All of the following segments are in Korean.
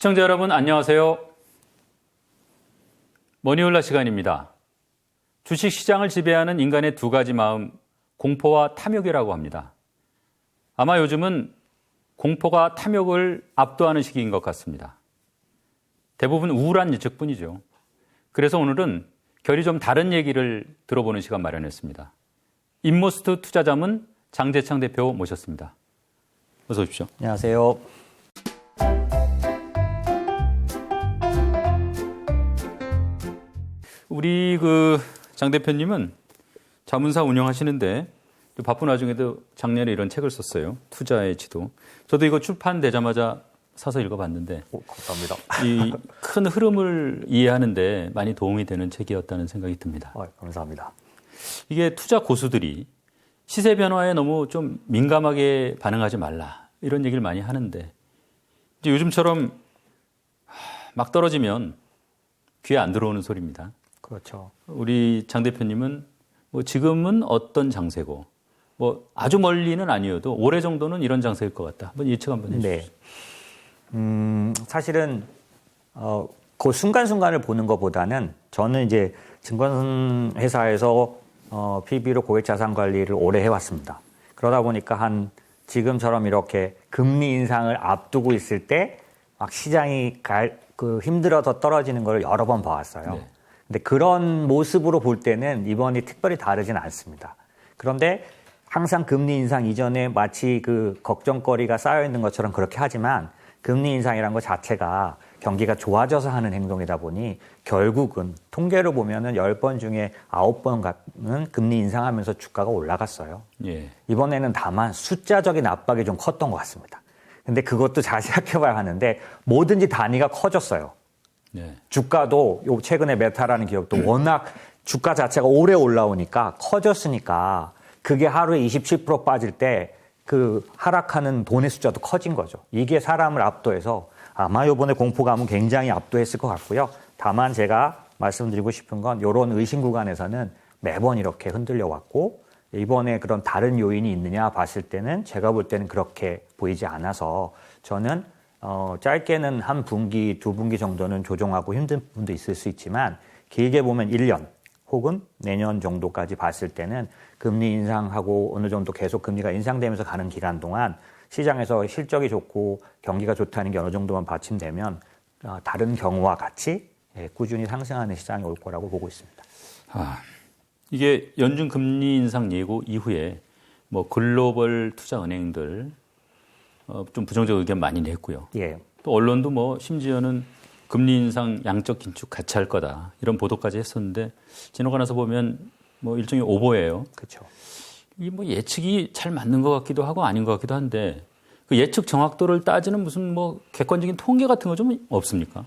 시청자 여러분 안녕하세요. 머니홀라 시간입니다. 주식시장을 지배하는 인간의 두 가지 마음, 공포와 탐욕이라고 합니다. 아마 요즘은 공포가 탐욕을 압도하는 시기인 것 같습니다. 대부분 우울한 예측뿐이죠. 그래서 오늘은 결이 좀 다른 얘기를 들어보는 시간 마련했습니다. 인모스트 투자자문 장재창 대표 모셨습니다. 어서 오십시오. 안녕하세요. 우리 장 대표님은 자문사 운영하시는데 바쁜 와중에도 작년에 이런 책을 썼어요. 투자의 지도. 저도 이거 출판되자마자 사서 읽어봤는데 감사합니다. 이 큰 흐름을 이해하는데 많이 도움이 되는 책이었다는 생각이 듭니다. 감사합니다. 이게 투자 고수들이 시세 변화에 너무 좀 민감하게 반응하지 말라 이런 얘기를 많이 하는데 이제 요즘처럼 막 떨어지면 귀에 안 들어오는 소리입니다. 그렇죠. 우리 장 대표님은 지금은 어떤 장세고 아주 멀리는 아니어도 올해 정도는 이런 장세일 것 같다. 한번 예측 한번 해주시죠. 네. 사실은 그 순간순간을 보는 것보다는 저는 이제 증권회사에서 PB로 고액 자산 관리를 오래 해왔습니다. 그러다 보니까 지금처럼 이렇게 금리 인상을 앞두고 있을 때 막 시장이 힘들어서 떨어지는 걸 여러 번 봐왔어요. 네. 근데 그런 모습으로 볼 때는 이번이 특별히 다르진 않습니다. 그런데 항상 금리 인상 이전에 마치 걱정거리가 쌓여 있는 것처럼 그렇게 하지만 금리 인상이라는 것 자체가 경기가 좋아져서 하는 행동이다 보니 결국은 통계로 보면은 10번 중에 9번은 금리 인상하면서 주가가 올라갔어요. 예. 이번에는 다만 숫자적인 압박이 좀 컸던 것 같습니다. 근데 그것도 잘 생각해봐야 하는데 뭐든지 단위가 커졌어요. 네. 주가도 최근에 메타라는 기업도 워낙 주가 자체가 오래 올라오니까 커졌으니까 그게 하루에 27% 빠질 때 하락하는 돈의 숫자도 커진 거죠. 이게 사람을 압도해서 아마 이번에 공포감은 굉장히 압도했을 것 같고요. 다만 제가 말씀드리고 싶은 건 이런 의심 구간에서는 매번 이렇게 흔들려 왔고 이번에 그런 다른 요인이 있느냐 봤을 때는 제가 볼 때는 그렇게 보이지 않아서 저는 짧게는 한 분기, 두 분기 정도는 조정하고 힘든 부분도 있을 수 있지만 길게 보면 1년 혹은 내년 정도까지 봤을 때는 금리 인상하고 어느 정도 계속 금리가 인상되면서 가는 기간 동안 시장에서 실적이 좋고 경기가 좋다는 게 어느 정도만 받침되면 다른 경우와 같이 꾸준히 상승하는 시장이 올 거라고 보고 있습니다. 이게 연준 금리 인상 예고 이후에 글로벌 투자 은행들 좀 부정적 의견 많이 냈고요. 예. 또 언론도 심지어는 금리 인상 양적 긴축 같이 할 거다 이런 보도까지 했었는데 지나고 나서 보면 일종의 오보예요. 그렇죠. 이 예측이 잘 맞는 것 같기도 하고 아닌 것 같기도 한데 그 예측 정확도를 따지는 무슨 객관적인 통계 같은 거 좀 없습니까?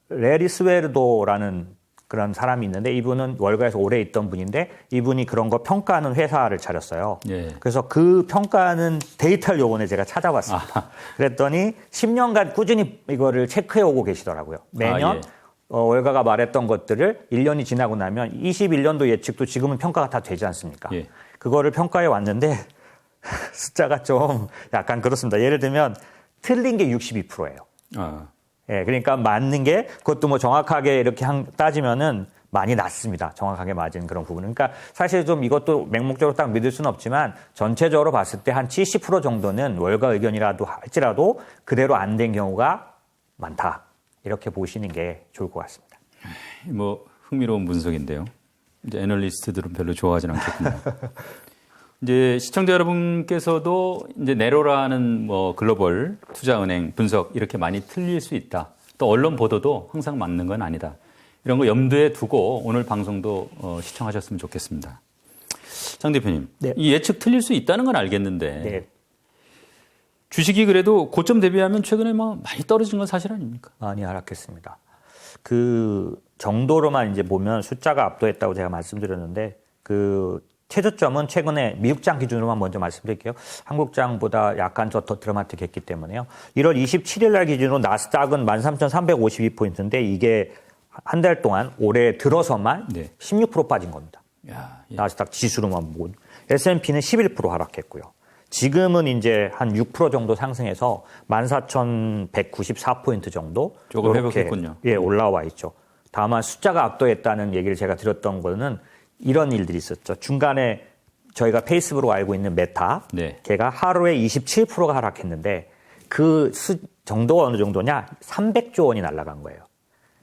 레리 스웨르도라는 그런 사람이 있는데 이분은 월가에서 오래 있던 분인데 이분이 그런 거 평가하는 회사를 차렸어요. 예. 그래서 그 평가하는 데이터를 요번에 제가 찾아봤습니다. 그랬더니 10년간 꾸준히 이거를 체크해 오고 계시더라고요. 매년 월가가 말했던 것들을 1년이 지나고 나면 21년도 예측도 지금은 평가가 다 되지 않습니까? 예. 그거를 평가해 왔는데 숫자가 좀 약간 그렇습니다. 예를 들면 틀린 게 62%예요. 예, 그러니까 맞는 게 그것도 정확하게 이렇게 따지면은 많이 낮습니다. 정확하게 맞은 그런 부분은. 그러니까 사실 좀 이것도 맹목적으로 딱 믿을 수는 없지만 전체적으로 봤을 때 한 70% 정도는 월가 의견이라도 할지라도 그대로 안 된 경우가 많다. 이렇게 보시는 게 좋을 것 같습니다. 흥미로운 분석인데요. 이제 애널리스트들은 별로 좋아하진 않겠군요. 이제 시청자 여러분께서도 이제 네로라는 글로벌 투자은행 분석 이렇게 많이 틀릴 수 있다. 또 언론 보도도 항상 맞는 건 아니다. 이런 거 염두에 두고 오늘 방송도 시청하셨으면 좋겠습니다. 장 대표님, 네. 이 예측 틀릴 수 있다는 건 알겠는데 네. 주식이 그래도 고점 대비하면 최근에 많이 떨어진 건 사실 아닙니까? 많이 하락했습니다. 그 정도로만 이제 보면 숫자가 압도했다고 제가 말씀드렸는데 최저점은 최근에 미국장 기준으로만 먼저 말씀드릴게요. 한국장보다 약간 더 드라마틱했기 때문에요. 1월 27일 날 기준으로 나스닥은 13,352포인트인데 이게 한 달 동안 올해 들어서만 16% 빠진 겁니다. 야, 예. 나스닥 지수로만 보고. S&P는 11% 하락했고요. 지금은 이제 한 6% 정도 상승해서 14,194포인트 정도 조금 이렇게, 회복했군요. 예, 올라와 있죠. 다만 숫자가 압도했다는 얘기를 제가 드렸던 거는 이런 일들이 있었죠. 중간에 저희가 페이스북으로 알고 있는 메타, 네. 걔가 하루에 27%가 하락했는데 그 정도가 어느 정도냐? 300조 원이 날아간 거예요.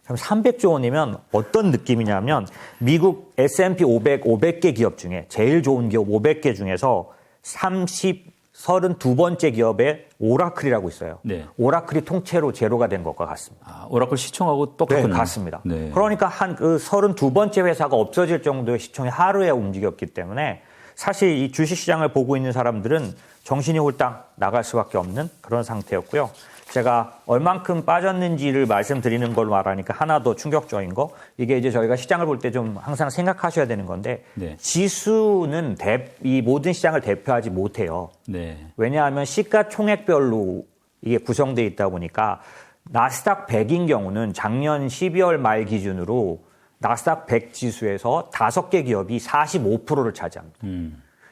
그럼 300조 원이면 어떤 느낌이냐면 미국 S&P 500개 기업 중에 제일 좋은 기업 500개 중에서 32번째 기업에 오라클이라고 있어요. 네. 오라클이 통째로 제로가 된 것과 같습니다. 아, 오라클 시총하고 똑같군요. 네, 같습니다. 네. 그러니까 한 그 32번째 회사가 없어질 정도의 시총이 하루에 움직였기 때문에 사실 이 주식시장을 보고 있는 사람들은 정신이 홀딱 나갈 수밖에 없는 그런 상태였고요. 제가 얼만큼 빠졌는지를 말씀드리는 걸로 말하니까 하나 더 충격적인 거, 이게 이제 저희가 시장을 볼 때 좀 항상 생각하셔야 되는 건데, 네. 지수는 이 모든 시장을 대표하지 못해요. 네. 왜냐하면 시가총액별로 이게 구성되어 있다 보니까 나스닥 100인 경우는 작년 12월 말 기준으로 나스닥 100 지수에서 5개 기업이 45%를 차지합니다.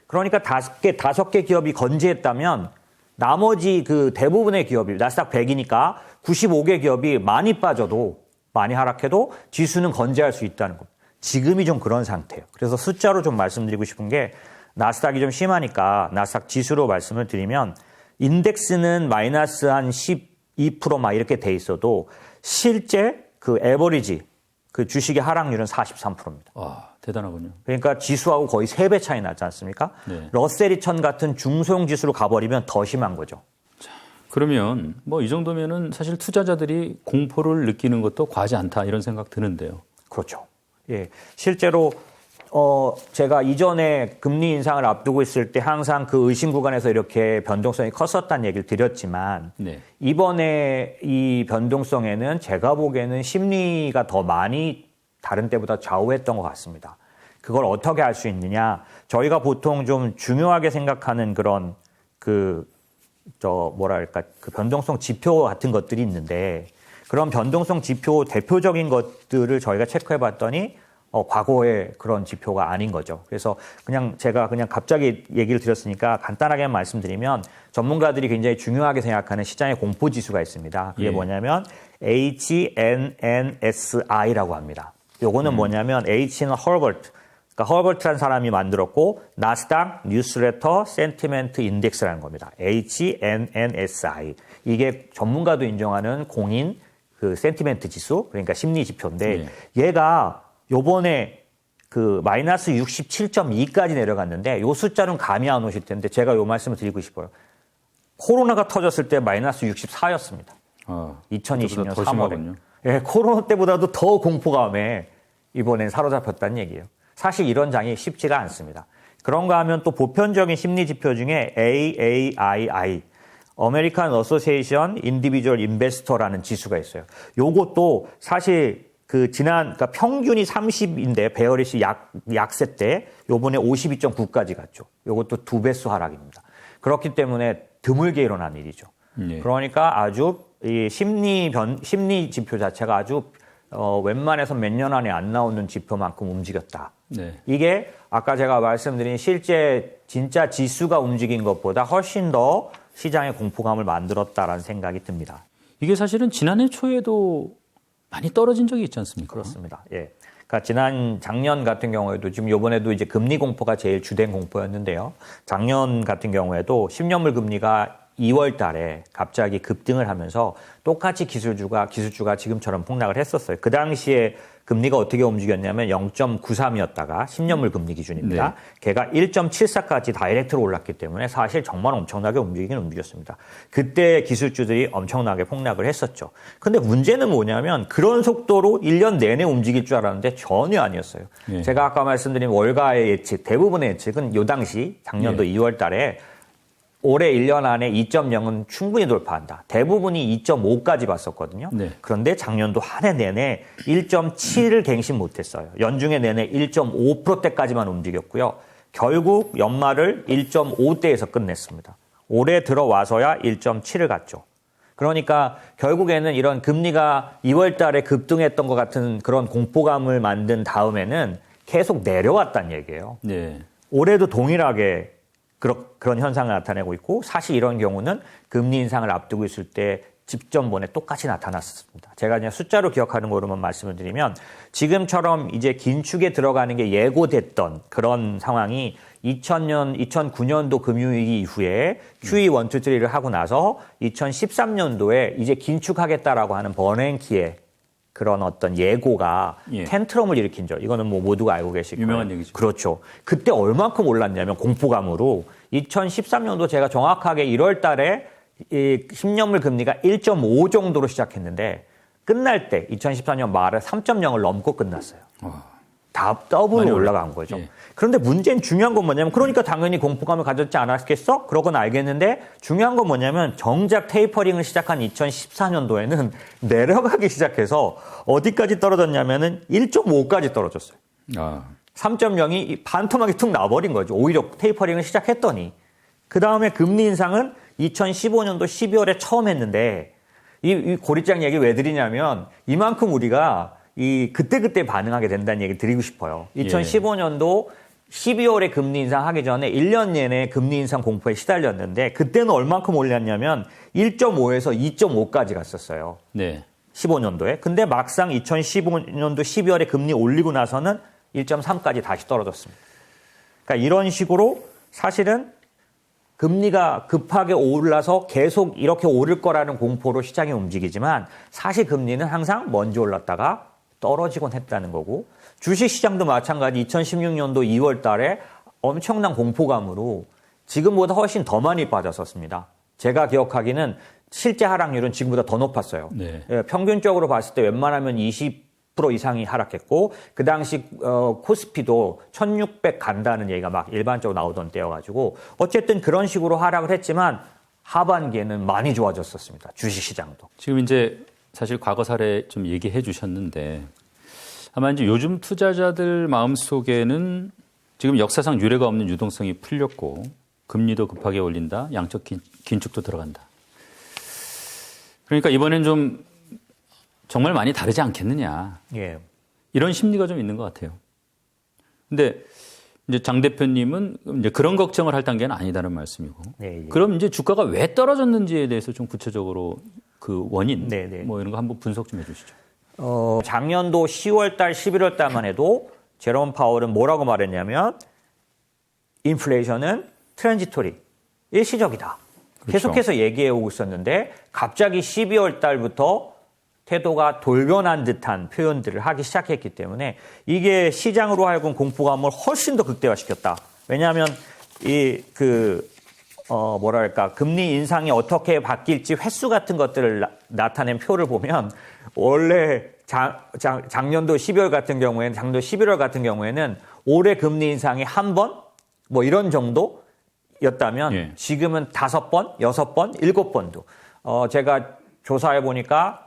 그러니까 5개 기업이 건재했다면 나머지 그 대부분의 기업이 나스닥 100이니까 95개 기업이 많이 빠져도 많이 하락해도 지수는 건재할 수 있다는 겁니다. 지금이 좀 그런 상태예요. 그래서 숫자로 좀 말씀드리고 싶은 게 나스닥이 좀 심하니까 나스닥 지수로 말씀을 드리면 인덱스는 마이너스 한 12% 막 이렇게 돼 있어도 실제 그 에버리지 그 주식의 하락률은 43%입니다. 와, 대단하군요. 그러니까 지수하고 거의 3배 차이 나지 않습니까? 네. 러셀 2000 같은 중소형 지수로 가버리면 더 심한 거죠. 그러면 뭐 이 정도면은 사실 투자자들이 공포를 느끼는 것도 과하지 않다 이런 생각 드는데요. 그렇죠. 예. 실제로 제가 이전에 금리 인상을 앞두고 있을 때 항상 그 의심 구간에서 이렇게 변동성이 컸었다는 얘기를 드렸지만 네. 이번에 이 변동성에는 제가 보기에는 심리가 더 많이 다른 때보다 좌우했던 것 같습니다. 그걸 어떻게 알 수 있느냐? 저희가 보통 좀 중요하게 생각하는 그런 그 변동성 지표 같은 것들이 있는데 그런 변동성 지표 대표적인 것들을 저희가 체크해 봤더니 과거의 그런 지표가 아닌 거죠. 그래서 제가 갑자기 얘기를 드렸으니까 간단하게 말씀드리면 전문가들이 굉장히 중요하게 생각하는 시장의 공포 지수가 있습니다. 그게 뭐냐면 HNNSI라고 합니다. 요거는 뭐냐면 H는 허버트. 그러니까 허버트라는 사람이 만들었고 나스닥 뉴스레터 센티멘트 인덱스라는 겁니다. HNNSI. 이게 전문가도 인정하는 공인 그 센티멘트 지수, 그러니까 심리 지표인데 얘가 요번에 그 마이너스 67.2까지 내려갔는데 요 숫자는 감이 안 오실 텐데 제가 요 말씀을 드리고 싶어요. 코로나가 터졌을 때 마이너스 64였습니다. 2020년 3월에. 예, 코로나 때보다도 더 공포감에 이번엔 사로잡혔다는 얘기예요. 사실 이런 장이 쉽지가 않습니다. 그런가 하면 또 보편적인 심리 지표 중에 AAII, American Association Individual Investor라는 지수가 있어요. 요것도 사실 그러니까 평균이 30인데 베어리시 약세 때 요번에 52.9까지 갔죠. 요것도 2배수 하락입니다. 그렇기 때문에 드물게 일어난 일이죠. 그러니까 아주 이 심리 지표 자체가 아주 웬만해서 몇 년 안에 안 나오는 지표만큼 움직였다. 네. 이게 아까 제가 말씀드린 실제 진짜 지수가 움직인 것보다 훨씬 더 시장의 공포감을 만들었다라는 생각이 듭니다. 이게 사실은 지난해 초에도 많이 떨어진 적이 있지 않습니까? 그렇습니다. 예. 그러니까 작년 같은 경우에도 지금 이번에도 이제 금리 공포가 제일 주된 공포였는데요. 작년 같은 경우에도 10년물 금리가 2월 달에 갑자기 급등을 하면서 똑같이 기술주가 지금처럼 폭락을 했었어요. 그 당시에 금리가 어떻게 움직였냐면 0.93이었다가 10년물 금리 기준입니다. 네. 걔가 1.74까지 다이렉트로 올랐기 때문에 사실 정말 엄청나게 움직였습니다. 그때 기술주들이 엄청나게 폭락을 했었죠. 근데 문제는 뭐냐면 그런 속도로 1년 내내 움직일 줄 알았는데 전혀 아니었어요. 네. 제가 아까 말씀드린 월가의 예측, 대부분의 예측은 요 당시 작년도 2월 달에 올해 1년 안에 2.0은 충분히 돌파한다. 대부분이 2.5까지 봤었거든요. 네. 그런데 작년도 한 해 내내 1.7을 갱신 못했어요. 연중에 내내 1.5%대까지만 움직였고요. 결국 연말을 1.5대에서 끝냈습니다. 올해 들어와서야 1.7을 갔죠. 그러니까 결국에는 이런 금리가 2월 달에 급등했던 것 같은 그런 공포감을 만든 다음에는 계속 내려왔다는 얘기예요. 네. 올해도 동일하게 그런 현상을 나타내고 있고 사실 이런 경우는 금리 인상을 앞두고 있을 때 집전본에 똑같이 나타났습니다. 제가 그냥 숫자로 기억하는 거로만 말씀을 드리면 지금처럼 이제 긴축에 들어가는 게 예고됐던 그런 상황이 2009년도 금융위기 이후에 QE 1, 2, 3를 하고 나서 2013년도에 이제 긴축하겠다라고 하는 버냉키의 그런 어떤 예고가 텐트럼을 일으킨 적. 이거는 뭐 모두가 알고 계실 거예요. 유명한 얘기죠. 그렇죠. 그때 얼만큼 올랐냐면 공포감으로 2013년도 제가 정확하게 1월 달에 이 10년물 금리가 1.5 정도로 시작했는데 끝날 때 2014년 말에 3.0을 넘고 끝났어요. 다 더블로 올라간 거죠. 예. 그런데 문제는 중요한 건 뭐냐면 그러니까 당연히 공포감을 가졌지 않았겠어? 그러건 알겠는데 중요한 건 뭐냐면 정작 테이퍼링을 시작한 2014년도에는 내려가기 시작해서 어디까지 떨어졌냐면은 1.5까지 떨어졌어요. 3.0이 반토막이 툭 나버린 거죠. 오히려 테이퍼링을 시작했더니. 그 다음에 금리 인상은 2015년도 12월에 처음 했는데 이 고리장 얘기 왜 드리냐면 이만큼 우리가 그때 반응하게 된다는 얘기를 드리고 싶어요. 2015년도 12월에 금리 인상하기 전에 1년 내내 금리 인상 공포에 시달렸는데 그때는 얼만큼 올렸냐면 1.5에서 2.5까지 갔었어요. 네. 15년도에. 근데 막상 2015년도 12월에 금리 올리고 나서는 1.3까지 다시 떨어졌습니다. 그러니까 이런 식으로 사실은 금리가 급하게 올라서 계속 이렇게 오를 거라는 공포로 시장이 움직이지만 사실 금리는 항상 먼저 올랐다가 떨어지곤 했다는 거고 주식시장도 마찬가지 2016년도 2월 달에 엄청난 공포감으로 지금보다 훨씬 더 많이 빠졌었습니다. 제가 기억하기는 실제 하락률은 지금보다 더 높았어요. 네. 평균적으로 봤을 때 웬만하면 20% 이상이 하락했고 그 당시 코스피도 1600 간다는 얘기가 막 일반적으로 나오던 때여가지고 어쨌든 그런 식으로 하락을 했지만 하반기에는 많이 좋아졌었습니다. 주식시장도. 지금 이제 사실 과거 사례 좀 얘기해 주셨는데 아마 이제 요즘 투자자들 마음속에는 지금 역사상 유례가 없는 유동성이 풀렸고 금리도 급하게 올린다. 양적 긴축도 들어간다. 그러니까 이번엔 좀 정말 많이 다르지 않겠느냐. 예. 이런 심리가 좀 있는 것 같아요. 근데 이제 장 대표님은 이제 그런 걱정을 할 단계는 아니다는 말씀이고. 네, 예. 그럼 이제 주가가 왜 떨어졌는지에 대해서 좀 구체적으로 그 원인 네, 네. 뭐 이런 거 한번 분석 좀 해주시죠. 작년도 10월 달, 11월 달만 해도 제롬 파월은 뭐라고 말했냐면 인플레이션은 트랜지토리, 일시적이다. 그렇죠. 계속해서 얘기해 오고 있었는데 갑자기 12월 달부터 태도가 돌변한 듯한 표현들을 하기 시작했기 때문에 이게 시장으로 하여금 공포감을 훨씬 더 극대화시켰다. 왜냐하면 금리 인상이 어떻게 바뀔지 횟수 같은 것들을 나타낸 표를 보면 원래 작년도 12월 같은 경우에는 작년도 11월 같은 경우에는 올해 금리 인상이 한 번 뭐 이런 정도였다면 예. 지금은 5번, 6번, 7번도 제가 조사해 보니까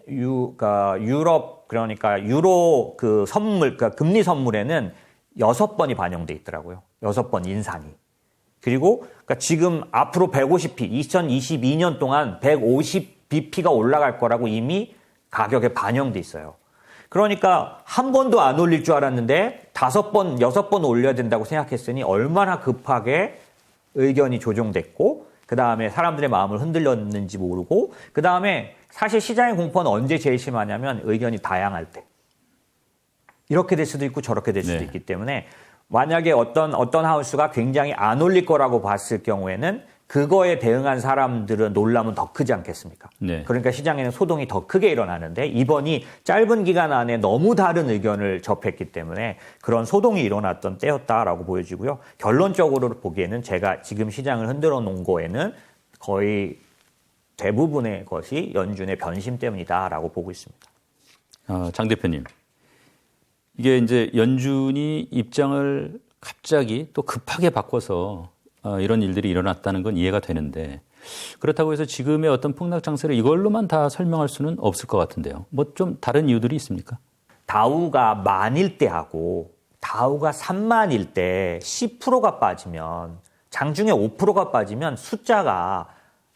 유럽 그러니까 유로 그 선물 그러니까 금리 선물에는 6번이 반영돼 있더라고요. 6번 인상이. 그리고 그러니까 지금 앞으로 150p 2022년 동안 150bp가 올라갈 거라고 이미 가격에 반영돼 있어요. 그러니까 한 번도 안 올릴 줄 알았는데 5번, 6번 올려야 된다고 생각했으니 얼마나 급하게 의견이 조정됐고 그 다음에 사람들의 마음을 흔들렸는지 모르고 그 다음에 사실 시장의 공포는 언제 제일 심하냐면 의견이 다양할 때. 이렇게 될 수도 있고 저렇게 될 수도 네. 있기 때문에 만약에 어떤 하우스가 굉장히 안 올릴 거라고 봤을 경우에는 그거에 대응한 사람들은 놀라면 더 크지 않겠습니까? 네. 그러니까 시장에는 소동이 더 크게 일어나는데 이번이 짧은 기간 안에 너무 다른 의견을 접했기 때문에 그런 소동이 일어났던 때였다라고 보여지고요. 결론적으로 보기에는 제가 지금 시장을 흔들어 놓은 거에는 거의 대부분의 것이 연준의 변심 때문이다라고 보고 있습니다. 장 대표님, 이게 이제 연준이 입장을 갑자기 또 급하게 바꿔서 이런 일들이 일어났다는 건 이해가 되는데 그렇다고 해서 지금의 어떤 폭락 장세를 이걸로만 다 설명할 수는 없을 것 같은데요. 뭐 좀 다른 이유들이 있습니까? 다우가 10,000일 때 하고 다우가 30,000일 때 10%가 빠지면 장중에 5%가 빠지면 숫자가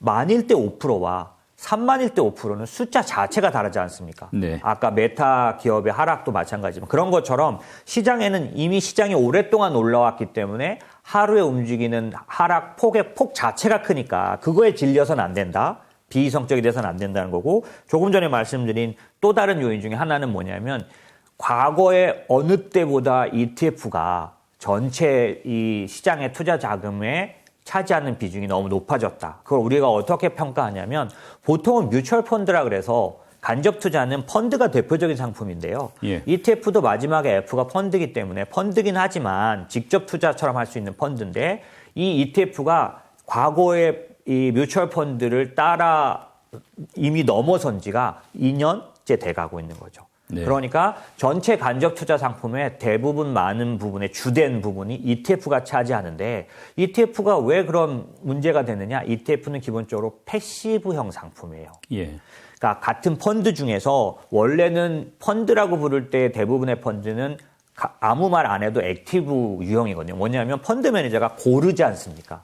10,000일 때 5%와 3만일 때 5%는 숫자 자체가 다르지 않습니까? 네. 아까 메타 기업의 하락도 마찬가지지만 그런 것처럼 시장에는 이미 시장이 오랫동안 올라왔기 때문에 하루에 움직이는 하락 폭의 폭 자체가 크니까 그거에 질려서는 안 된다. 비이성적이 돼서는 안 된다는 거고 조금 전에 말씀드린 또 다른 요인 중에 하나는 뭐냐면 과거에 어느 때보다 ETF가 전체 이 시장의 투자 자금에 차지하는 비중이 너무 높아졌다. 그걸 우리가 어떻게 평가하냐면 보통은 뮤추얼 펀드라 그래서 간접 투자는 펀드가 대표적인 상품인데요. 예. ETF도 마지막에 F가 펀드이기 때문에 펀드긴 하지만 직접 투자처럼 할 수 있는 펀드인데 이 ETF가 과거에 이 뮤추얼 펀드를 따라 이미 넘어선 지가 2년째 돼가고 있는 거죠. 네. 그러니까 전체 간접 투자 상품의 대부분 많은 부분의 주된 부분이 ETF가 차지하는데 ETF가 왜 그런 문제가 되느냐? ETF는 기본적으로 패시브형 상품이에요. 예. 그러니까 같은 펀드 중에서 원래는 펀드라고 부를 때 대부분의 펀드는 아무 말 안 해도 액티브 유형이거든요. 뭐냐면 펀드 매니저가 고르지 않습니까?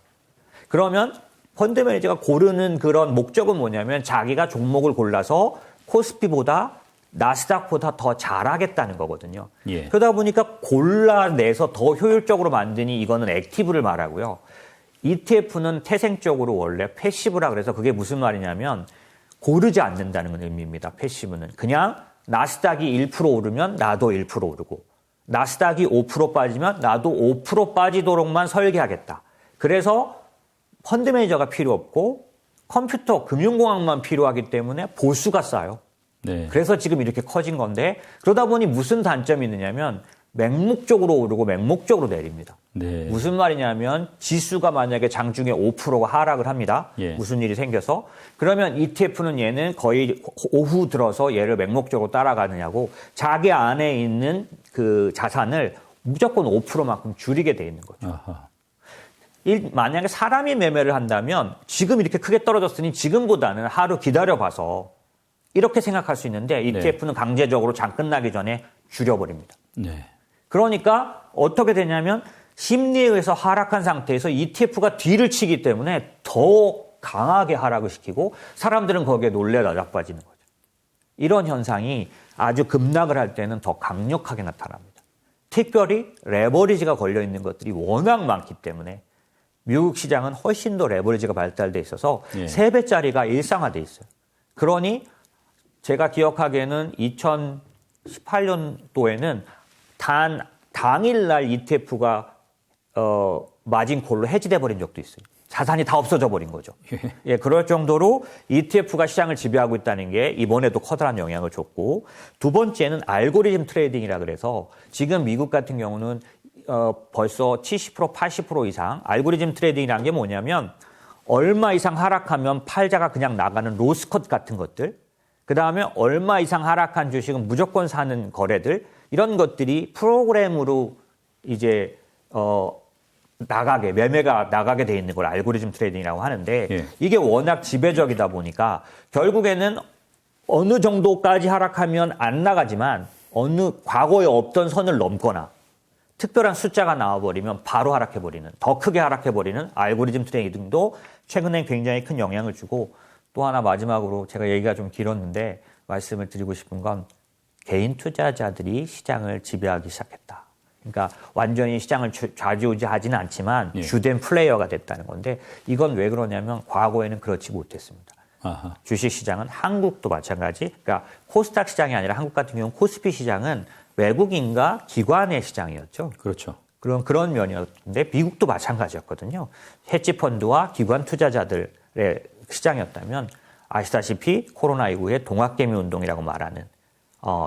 그러면 펀드 매니저가 고르는 그런 목적은 뭐냐면 자기가 종목을 골라서 코스피보다 나스닥보다 더 잘하겠다는 거거든요. 예. 그러다 보니까 골라내서 더 효율적으로 만드니 이거는 액티브를 말하고요. ETF는 태생적으로 원래 패시브라 그래서 그게 무슨 말이냐면 고르지 않는다는 의미입니다. 패시브는. 그냥 나스닥이 1% 오르면 나도 1% 오르고 나스닥이 5% 빠지면 나도 5% 빠지도록만 설계하겠다. 그래서 펀드 매니저가 필요 없고 컴퓨터, 금융공학만 필요하기 때문에 보수가 싸요. 네. 그래서 지금 이렇게 커진 건데 그러다 보니 무슨 단점이 있느냐면 맹목적으로 오르고 맹목적으로 내립니다. 네. 무슨 말이냐면 지수가 만약에 장중에 5%가 하락을 합니다. 예. 무슨 일이 생겨서 그러면 ETF는 얘는 거의 오후 들어서 얘를 맹목적으로 따라가느냐고 자기 안에 있는 그 자산을 무조건 5%만큼 줄이게 돼 있는 거죠. 아하. 만약에 사람이 매매를 한다면 지금 이렇게 크게 떨어졌으니 지금보다는 하루 기다려봐서 이렇게 생각할 수 있는데 ETF는 강제적으로 장 끝나기 전에 줄여버립니다. 네. 그러니까 어떻게 되냐면 심리에 의해서 하락한 상태에서 ETF가 뒤를 치기 때문에 더 강하게 하락을 시키고 사람들은 거기에 놀래 나자빠지는 거죠. 이런 현상이 아주 급락을 할 때는 더 강력하게 나타납니다. 특별히 레버리지가 걸려있는 것들이 워낙 많기 때문에 미국 시장은 훨씬 더 레버리지가 발달돼 있어서 예. 3배짜리가 일상화돼 있어요. 그러니 제가 기억하기에는 2018년도에는 당일날 ETF가 마진콜로 해지돼 버린 적도 있어요. 자산이 다 없어져 버린 거죠. 예, 그럴 정도로 ETF가 시장을 지배하고 있다는 게 이번에도 커다란 영향을 줬고 두 번째는 알고리즘 트레이딩이라 그래서 지금 미국 같은 경우는 벌써 70% 80% 이상 알고리즘 트레이딩이라는 게 뭐냐면 얼마 이상 하락하면 팔자가 그냥 나가는 로스컷 같은 것들 그다음에 얼마 이상 하락한 주식은 무조건 사는 거래들 이런 것들이 프로그램으로 이제 매매가 나가게 돼 있는 걸 알고리즘 트레이딩이라고 하는데 예. 이게 워낙 지배적이다 보니까 결국에는 어느 정도까지 하락하면 안 나가지만 어느 과거에 없던 선을 넘거나 특별한 숫자가 나와버리면 바로 하락해버리는 더 크게 하락해버리는 알고리즘 트레이딩도 최근에 굉장히 큰 영향을 주고 또 하나 마지막으로 제가 얘기가 좀 길었는데 말씀을 드리고 싶은 건 개인 투자자들이 시장을 지배하기 시작했다. 그러니까 완전히 시장을 좌지우지하지는 않지만 예. 주된 플레이어가 됐다는 건데 이건 왜 그러냐면 과거에는 그렇지 못했습니다. 아하. 주식시장은 한국도 마찬가지. 그러니까 코스닥 시장이 아니라 한국 같은 경우는 코스피 시장은 외국인과 기관의 시장이었죠. 그렇죠. 그런 면이었는데 미국도 마찬가지였거든요. 헤지펀드와 기관 투자자들의 시장이었다면 아시다시피 코로나19의 동학개미 운동이라고 말하는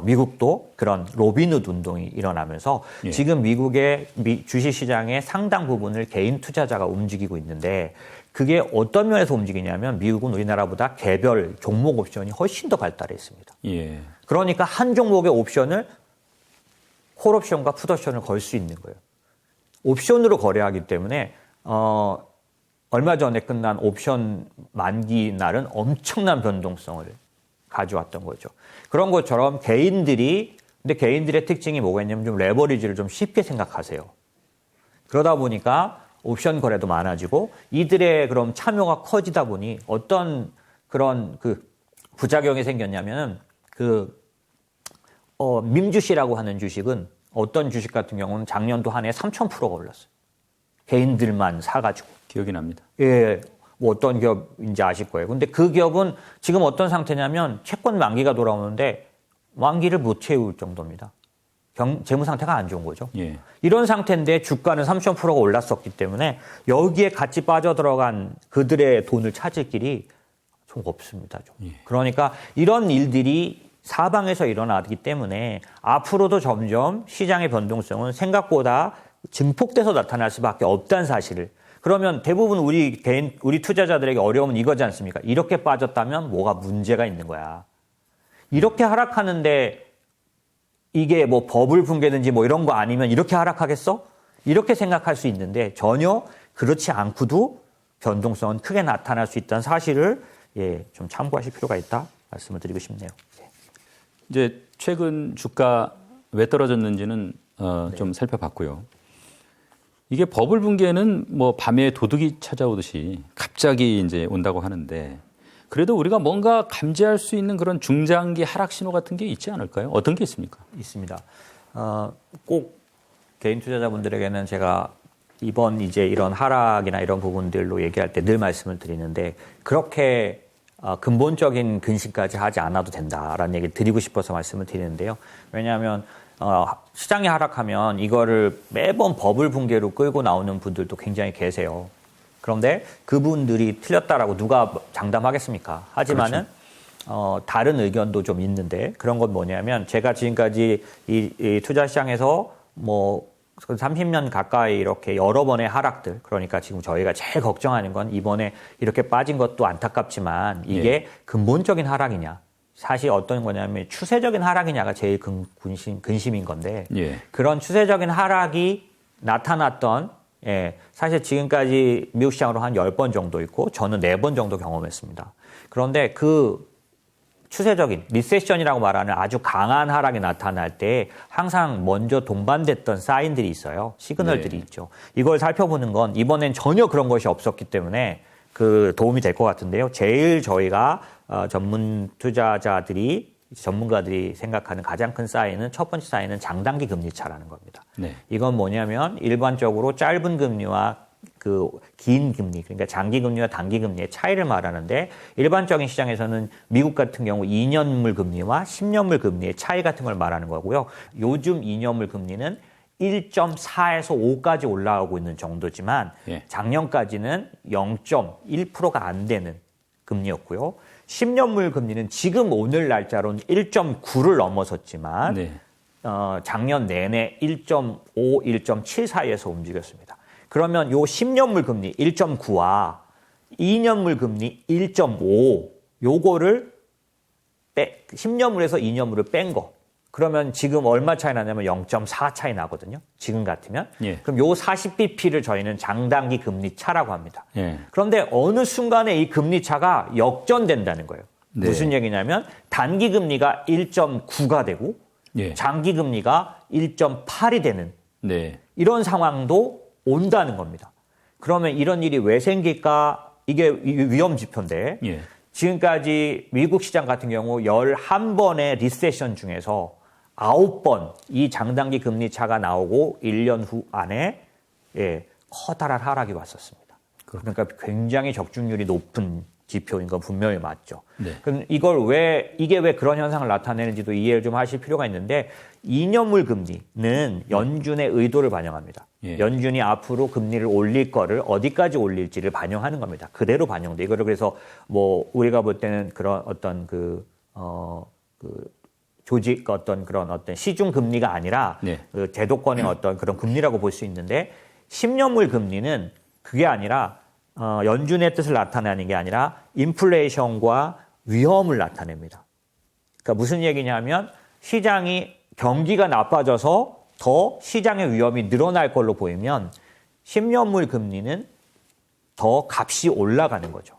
미국도 그런 로빈후드 운동이 일어나면서 예. 지금 미국의 주식시장의 상당 부분을 개인 투자자가 움직이고 있는데 그게 어떤 면에서 움직이냐면 미국은 우리나라보다 개별 종목 옵션이 훨씬 더 발달해 있습니다. 예. 그러니까 한 종목의 옵션을 콜옵션과 풋옵션을 걸 수 있는 거예요. 옵션으로 거래하기 때문에 얼마 전에 끝난 옵션 만기 날은 엄청난 변동성을 가져왔던 거죠. 그런 것처럼 근데 개인들의 특징이 뭐가 있냐면 좀 레버리지를 좀 쉽게 생각하세요. 그러다 보니까 옵션 거래도 많아지고 이들의 그럼 참여가 커지다 보니 어떤 그런 그 부작용이 생겼냐면은 민주시라고 하는 주식은 어떤 주식 같은 경우는 작년도 한 해 3,000%가 올랐어요. 개인들만 사가지고. 기억이 납니다. 예, 뭐 어떤 기업인지 아실 거예요. 근데 그 기업은 지금 어떤 상태냐면 채권 만기가 돌아오는데 만기를 못 채울 정도입니다. 재무 상태가 안 좋은 거죠. 예. 이런 상태인데 주가는 3,000%가 올랐었기 때문에 여기에 같이 빠져들어간 그들의 돈을 찾을 길이 좀 없습니다. 좀. 예. 그러니까 이런 일들이 사방에서 일어나기 때문에 앞으로도 점점 시장의 변동성은 생각보다 증폭돼서 나타날 수밖에 없다는 사실을. 그러면 대부분 우리 투자자들에게 어려움은 이거지 않습니까? 이렇게 빠졌다면 뭐가 문제가 있는 거야. 이렇게 하락하는데 이게 뭐 버블 붕괴든지 뭐 이런 거 아니면 이렇게 하락하겠어? 이렇게 생각할 수 있는데 전혀 그렇지 않고도 변동성은 크게 나타날 수 있다는 사실을 좀 참고하실 필요가 있다 말씀을 드리고 싶네요. 이제 최근 주가 왜 떨어졌는지는 좀 살펴봤고요. 이게 버블 붕괴는 뭐 밤에 도둑이 찾아오듯이 갑자기 이제 온다고 하는데 그래도 우리가 뭔가 감지할 수 있는 그런 중장기 하락 신호 같은 게 있지 않을까요? 어떤 게 있습니까? 있습니다. 꼭 개인 투자자분들에게는 제가 이번 이제 이런 하락이나 이런 부분들로 얘기할 때 늘 말씀을 드리는데 그렇게 근본적인 근심까지 하지 않아도 된다라는 얘기를 드리고 싶어서 말씀을 드리는데요. 왜냐하면 시장이 하락하면 이거를 매번 버블 붕괴로 끌고 나오는 분들도 굉장히 계세요. 그런데 그분들이 틀렸다라고 누가 장담하겠습니까? 하지만은 다른 의견도 좀 있는데 그런 건 뭐냐면 제가 지금까지 이 투자 시장에서 뭐 30년 가까이 이렇게 여러 번의 하락들, 그러니까 지금 저희가 제일 걱정하는 건 이번에 이렇게 빠진 것도 안타깝지만 이게 근본적인 하락이냐, 사실 어떤 거냐면 추세적인 하락이냐가 제일 근심인 건데 그런 추세적인 하락이 나타났던 사실 지금까지 미국 시장으로 한 10번 정도 있고 저는 4번 정도 경험했습니다. 그런데 그 추세적인 리세션이라고 말하는 아주 강한 하락이 나타날 때 항상 먼저 동반됐던 사인들이 있어요. 시그널들이 있죠. 이걸 살펴보는 건 이번엔 전혀 그런 것이 없었기 때문에 그 도움이 될 것 같은데요. 제일 저희가 전문가들이 생각하는 가장 큰 사인은 첫 번째 사인은 장단기 금리 차라는 겁니다. 이건 뭐냐면 일반적으로 짧은 금리와 그 긴 금리, 그러니까 장기 금리와 단기 금리의 차이를 말하는데 일반적인 시장에서는 미국 같은 경우 2년물 금리와 10년물 금리의 차이 같은 걸 말하는 거고요. 요즘 2년물 금리는 1.4에서 5까지 올라오고 있는 정도지만 작년까지는 0.1%가 안 되는 금리였고요. 10년물 금리는 지금 오늘 날짜로는 1.9를 넘어섰지만 작년 내내 1.5, 1.7 사이에서 움직였습니다. 그러면 요 10년물 금리 1.9와 2년물 금리 1.5 요거를 10년물에서 2년물을 뺀 거. 그러면 지금 얼마 차이 나냐면 0.4 차이 나거든요. 지금 같으면. 그럼 요 40bp를 저희는 장단기 금리 차라고 합니다. 그런데 어느 순간에 이 금리 차가 역전된다는 거예요. 무슨 얘기냐면 단기 금리가 1.9가 되고 장기 금리가 1.8이 되는 이런 상황도 온다는 겁니다. 그러면 이런 일이 왜 생길까? 이게 위험 지표인데 지금까지 미국 시장 같은 경우 11번의 리세션 중에서 9번 이 장단기 금리 차가 나오고 1년 후 안에 커다란 하락이 왔었습니다. 그러니까 굉장히 적중률이 높은 지표인 건 분명히 맞죠. 그럼 이게 왜 그런 현상을 나타내는지도 이해를 좀 하실 필요가 있는데 2년물 금리는 연준의 의도를 반영합니다. 연준이 앞으로 금리를 올릴 거를 어디까지 올릴지를 반영하는 겁니다. 그대로 반영돼. 이거를 그래서 뭐 우리가 볼 때는 그런 어떤 조직 그런 시중 금리가 아니라 그 제도권의 어떤 그런 금리라고 볼 수 있는데 10년물 금리는 그게 아니라 연준의 뜻을 나타내는 게 아니라 인플레이션과 위험을 나타냅니다. 그러니까 무슨 얘기냐면 시장이 경기가 나빠져서 더 시장의 위험이 늘어날 걸로 보이면 10년물 금리는 더 값이 올라가는 거죠.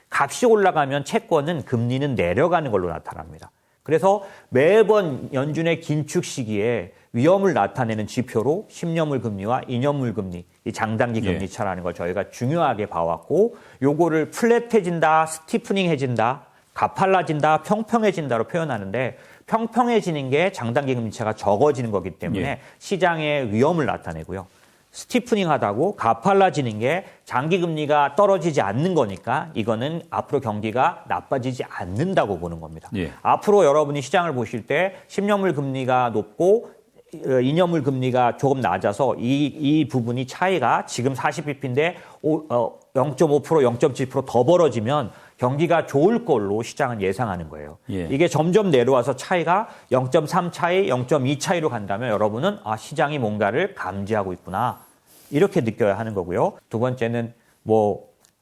값이 올라가면 채권은 금리는 내려가는 걸로 나타납니다. 그래서 매번 연준의 긴축 시기에 위험을 나타내는 지표로 10년물 금리와 2년물 금리, 이 장단기 금리 차라는 걸 저희가 중요하게 봐왔고, 요거를 플랫해진다, 스티프닝해진다, 가팔라진다, 평평해진다로 표현하는데, 평평해지는 게 장단기 금리차가 적어지는 거기 때문에 시장의 위험을 나타내고요. 스티프닝하다고 가팔라지는 게 장기 금리가 떨어지지 않는 거니까 이거는 앞으로 경기가 나빠지지 않는다고 보는 겁니다. 앞으로 여러분이 시장을 보실 때 10년물 금리가 높고 2년물 금리가 조금 낮아서 이 부분이 차이가 지금 40bp인데 0.5%, 0.7% 더 벌어지면 경기가 좋을 걸로 시장은 예상하는 거예요. 이게 점점 내려와서 차이가 0.3 차이, 0.2 차이로 간다면 여러분은 시장이 뭔가를 감지하고 있구나. 이렇게 느껴야 하는 거고요. 두 번째는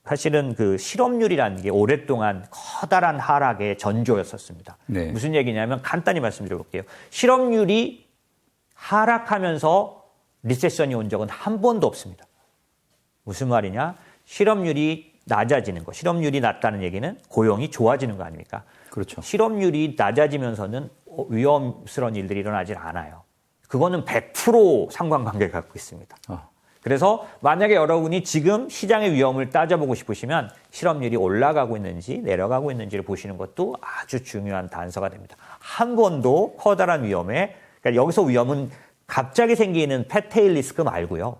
사실은 그 실업률이라는 게 오랫동안 커다란 하락의 전조였었습니다. 무슨 얘기냐면 간단히 말씀드려볼게요. 실업률이 하락하면서 리세션이 온 적은 한 번도 없습니다. 무슨 말이냐? 실업률이 낮아지는 거. 실업률이 낮다는 얘기는 고용이 좋아지는 거 아닙니까? 그렇죠. 실업률이 낮아지면서는 위험스러운 일들이 일어나질 않아요. 그거는 100% 상관관계를 갖고 있습니다. 그래서 만약에 여러분이 지금 시장의 위험을 따져보고 싶으시면 실업률이 올라가고 있는지 내려가고 있는지를 보시는 것도 아주 중요한 단서가 됩니다. 한 번도 커다란 위험에, 그러니까 여기서 위험은 갑자기 생기는 팻테일 리스크 말고요.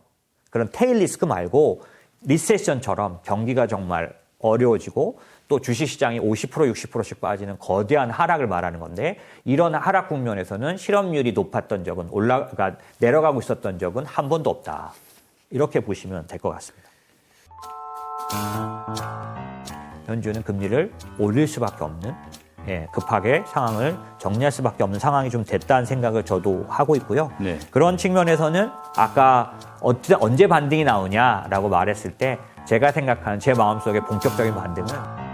그런 테일 리스크 말고 리세션처럼 경기가 정말 어려워지고 또 주식시장이 50%, 60%씩 빠지는 거대한 하락을 말하는 건데, 이런 하락 국면에서는 실업률이 높았던 적은 그러니까 내려가고 있었던 적은 한 번도 없다. 이렇게 보시면 될 것 같습니다. 연준은 금리를 올릴 수밖에 없는, 급하게 상황을 정리할 수밖에 없는 상황이 좀 됐다는 생각을 저도 하고 있고요. 그런 측면에서는 아까 언제 반등이 나오냐라고 말했을 때 제가 생각하는 제 마음속의 본격적인 반등은